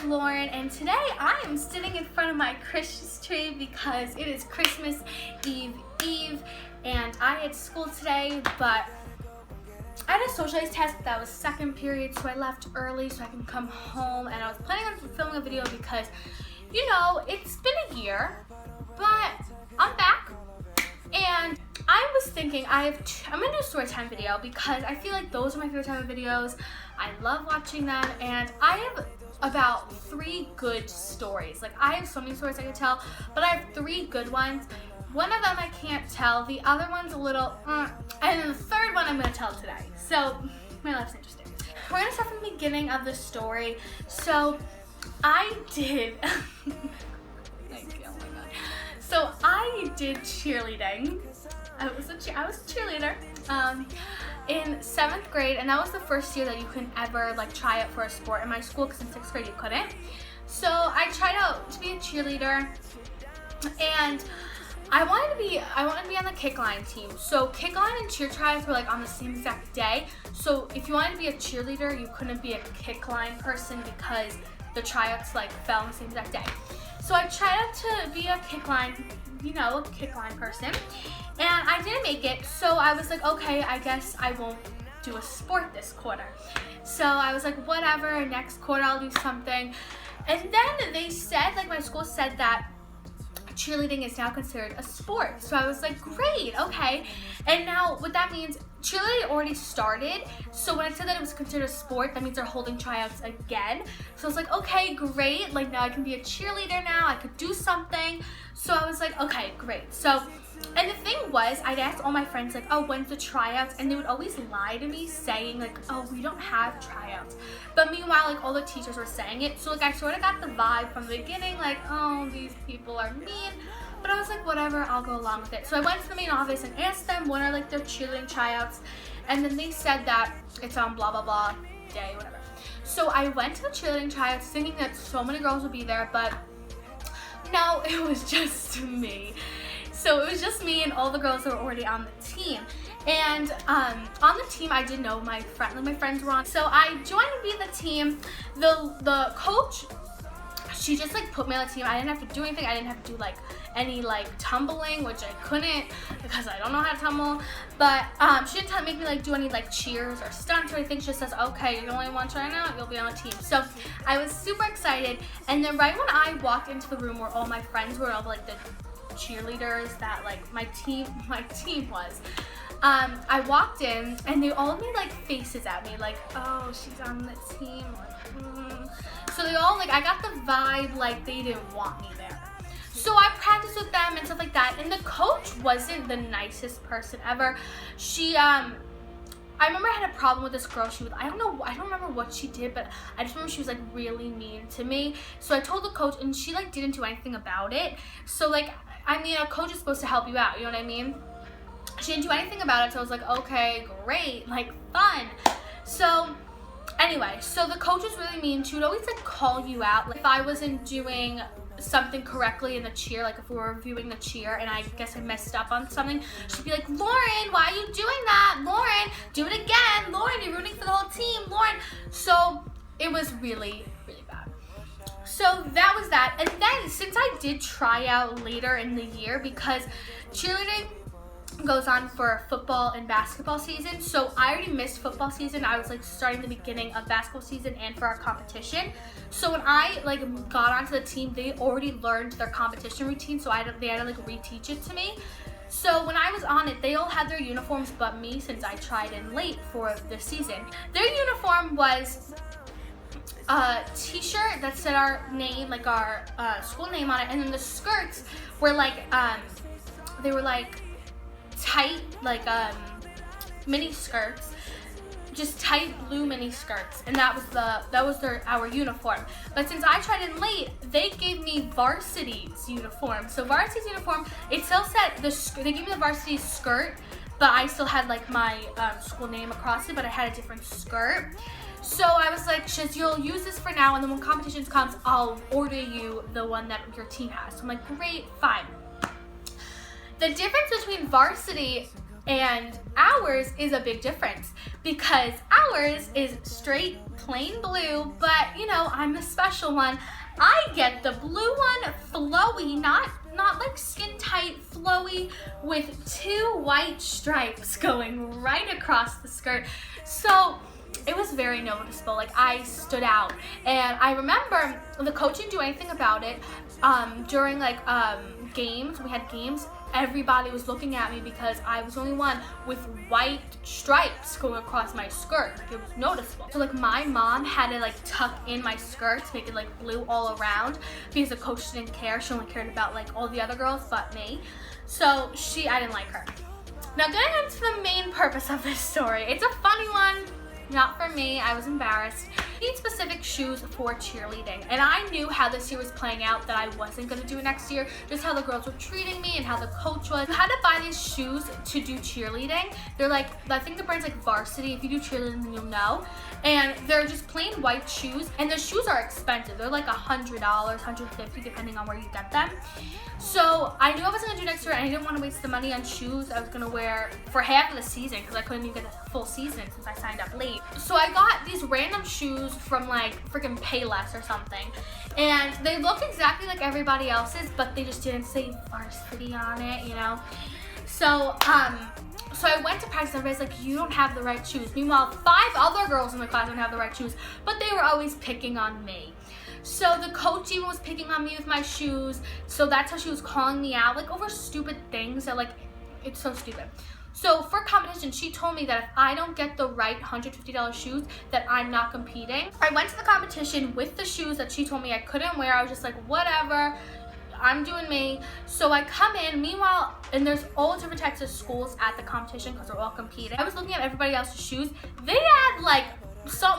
Lauren, and today I am sitting in front of my Christmas tree because it is Christmas Eve, and I had school today, but I had a social studies test that was second period, so I left early so I can come home, and I was planning on filming a video because, you know, it's been a year, but I'm back, and I was thinking I'm gonna do a story time video because I feel like those are my favorite type of videos. I love watching them, and I have about 3 good stories. Like, I have so many stories I can tell, but I have 3 good ones. One of them I can't tell, the other one's a little, and then the third one I'm gonna tell today. So, my life's interesting. We're gonna start from the beginning of the story. So, I did, thank you, oh my god. So, I did cheerleading. I was a cheerleader in 7th grade, and that was the first year that you can ever like try out for a sport in my school, because in 6th grade you couldn't. So I tried out to be a cheerleader, and I wanted to be on the kick line team. So kick line and cheer tryouts were like on the same exact day. So if you wanted to be a cheerleader, you couldn't be a kick line person because the tryouts like fell on the same exact day. So I tried out to be a kick line, you know, a kick line person, and I didn't make it. So I was like, okay, I guess I won't do a sport this quarter. So I was like, whatever, next quarter I'll do something. And then they said, like my school said that cheerleading is now considered a sport. So I was like, great, okay. And now what that means, cheerleading already started. So when I said that it was considered a sport, that means they're holding tryouts again. So I was like, okay, great. Like, now I can be a cheerleader now. I could do something. So I was like, okay, great. So, and the thing was, I'd ask all my friends, like, oh, when's the tryouts? And they would always lie to me saying, like, oh, we don't have tryouts. But meanwhile, like, all the teachers were saying it. So, like, I sort of got the vibe from the beginning, like, oh, these people are mean. But I was like, whatever, I'll go along with it. So I went to the main office and asked them when are like their cheerleading tryouts. And then they said that it's on blah, blah, blah day, whatever. So I went to the cheerleading tryouts thinking that so many girls would be there, but no, it was just me. So it was just me and all the girls that were already on the team. And on the team, I didn't know my friends were on. So I joined to be the team. The coach, she just like put me on the team. I didn't have to do anything. I didn't have to do like any like tumbling, which I couldn't because I don't know how to tumble. But she didn't make me like do any like cheers or stunts or anything. She just says, okay, you're the only one trying out, you'll be on the team. So I was super excited. And then right when I walked into the room where all my friends were, all like the cheerleaders that like my team was, I walked in and they all made like faces at me, like, oh, she's on the team, like, So they all, like, I got the vibe like they didn't want me there. So I practiced with them and stuff like that, and the coach wasn't the nicest person ever. She, I remember I had a problem with this girl. I don't remember what she did, but I just remember she was like really mean to me. So I told the coach, and she like didn't do anything about it. So like, I mean, a coach is supposed to help you out, you know what I mean? She didn't do anything about it, so I was like, okay, great, like, fun. So anyway, so the coach was really mean. She would always like call you out. Like, if I wasn't doing something correctly in the cheer, like if we were reviewing the cheer and I guess I messed up on something, she'd be like, Lauren, why are you doing that? Lauren, do it again. Lauren, you're rooting for the whole team. Lauren. So it was really, really bad. So that was that. And then since I did try out later in the year, because cheerleading goes on for football and basketball season, so I already missed football season. I was like starting the beginning of basketball season and for our competition. So when I like got onto the team, they already learned their competition routine, so they had to like reteach it to me. So when I was on it, they all had their uniforms but me, since I tried in late for the season. Their uniform was a t-shirt that said our name, like our school name on it, and then the skirts were like they were like tight, like mini skirts, just tight blue mini skirts, and that was our uniform. But since I tried in late, they gave me varsity's uniform. So varsity's uniform, it still said they gave me the varsity skirt, but I still had like my school name across it, but I had a different skirt. So I was like, Shiz, you'll use this for now, and then when competitions comes, I'll order you the one that your team has. So I'm like, great, fine. The difference between varsity And ours is a big difference because ours is straight plain blue, but you know, I'm the special one. I get the blue one, flowy, not like skin tight, flowy, with 2 white stripes going right across the skirt. So it was very noticeable. Like, I stood out. And I remember the coach didn't do anything about it. During like games, we had games, everybody was looking at me because I was the only one with white stripes going across my skirt. Like, it was noticeable. So like my mom had to like tuck in my skirt to make it like blue all around because the coach didn't care. She only cared about like all the other girls but me. So I didn't like her. Now getting into the main purpose of this story. It's a funny one. Not for me, I was embarrassed. I need specific shoes for cheerleading. And I knew how this year was playing out that I wasn't gonna do it next year, just how the girls were treating me and how the coach was. You had to buy these shoes to do cheerleading. They're like, I think the brand's like Varsity. If you do cheerleading, then you'll know. And they're just plain white shoes, and the shoes are expensive. They're like $100, $150, depending on where you get them. So I knew I wasn't gonna do next year, and I didn't want to waste the money on shoes I was gonna wear for half of the season because I couldn't even get the full season since I signed up late. So I got these random shoes from like freaking Payless or something, and they look exactly like everybody else's, but they just didn't say Varsity on it, you know. So I went to practice, and everybody's like, you don't have the right shoes. Meanwhile, 5 other girls in the class don't have the right shoes, but they were always picking on me. So the coach even was picking on me with my shoes. So that's how she was calling me out, like over stupid things that like, it's so stupid. So for competition, she told me that if I don't get the right $150 shoes, that I'm not competing. I went to the competition with the shoes that she told me I couldn't wear. I was just like, whatever, I'm doing me. So I come in, meanwhile, and there's all different types of schools at the competition because they're all competing. I was looking at everybody else's shoes. They had like,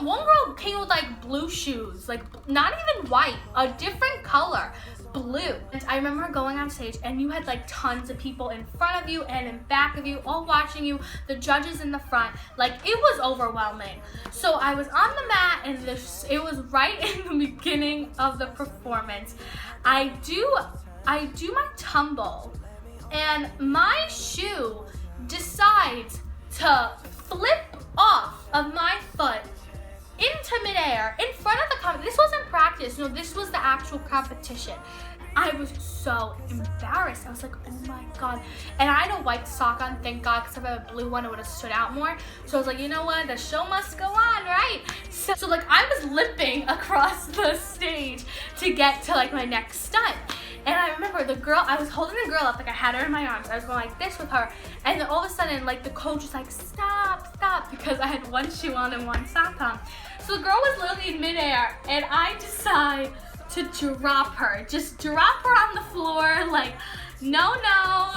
one girl came with like blue shoes, like not even white, a different color, blue. And I remember going on stage, and you had like tons of people in front of you and in back of you, all watching you, the judges in the front. Like, it was overwhelming. So I was on the mat, and it was right in the beginning of the performance. I do my tumble, and my shoe decides to flip off of my foot into midair in front of the competition. This wasn't practice, no, this was the actual competition. I was so embarrassed. I was like, oh my God. And I had a white sock on, thank God, because if I had a blue one, it would have stood out more. So I was like, you know what, the show must go on, right? So like, I was limping across the stage to get to like my next stunt. And I remember the girl, I was holding the girl up, like I had her in my arms. I was going like this with her. And then all of a sudden, like the coach was like, stop, stop, because I had one shoe on and one sock on. So the girl was literally in midair, and I decide to drop her. Just drop her on the floor, like, no,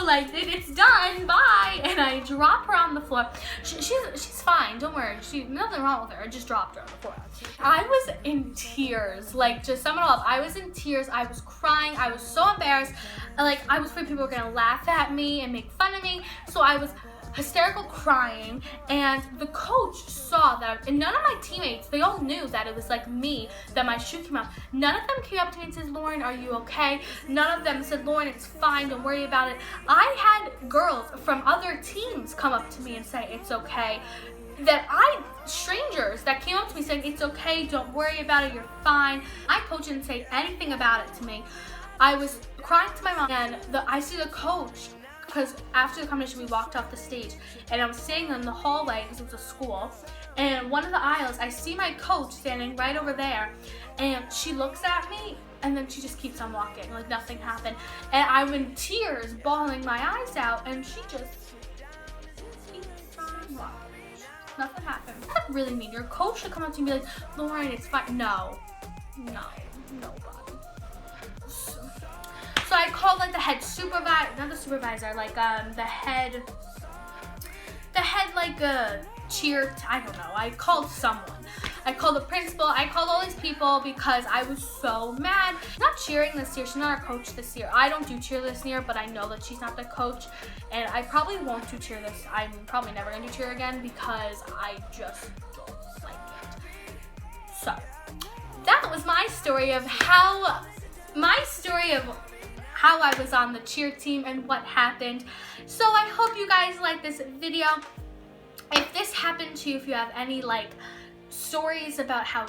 like, it's done, bye. And I drop her on the floor. She's fine, don't worry. Nothing wrong with her. I just dropped her on the floor. I was in tears, like, just sum it all up. I was in tears. I was crying. I was so embarrassed. Like, I was afraid people were gonna laugh at me and make fun of me. So I was hysterical crying, and the coach saw that, and none of my teammates, they all knew that it was like me, that my shoe came out. None of them came up to me and said, Lauren, are you okay? None of them said, Lauren, it's fine, don't worry about it. I had girls from other teams come up to me and say, it's okay. Strangers that came up to me saying, it's okay, don't worry about it, you're fine. My coach didn't say anything about it to me. I was crying to my mom, and I see the coach, because after the competition, we walked off the stage, and I was sitting in the hallway because it was a school, and one of the aisles, I see my coach standing right over there, and she looks at me, and then she just keeps on walking, like nothing happened, and I'm in tears, bawling my eyes out, and she just keeps on walking. Nothing happened. That's really mean. Your coach should come up to you and be like, Lauren, it's fine. No, nobody. So I called like the head supervisor, not the supervisor, like the head like cheer, I don't know. I called someone. I called the principal. I called all these people because I was so mad. She's not cheering this year. She's not our coach this year. I don't do cheer this year, but I know that she's not the coach, and I probably won't do cheer this. I'm probably never gonna do cheer again because I just don't like it. So that was my story of how how I was on the cheer team and what happened. So I hope you guys like this video. If this happened to you, if you have any like stories about how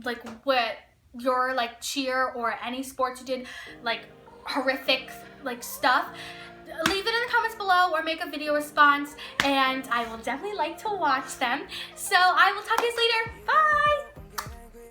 like what your like cheer or any sports you did, like horrific like stuff, leave it in the comments below or make a video response, and I will definitely like to watch them. So I will talk to you guys later. Bye!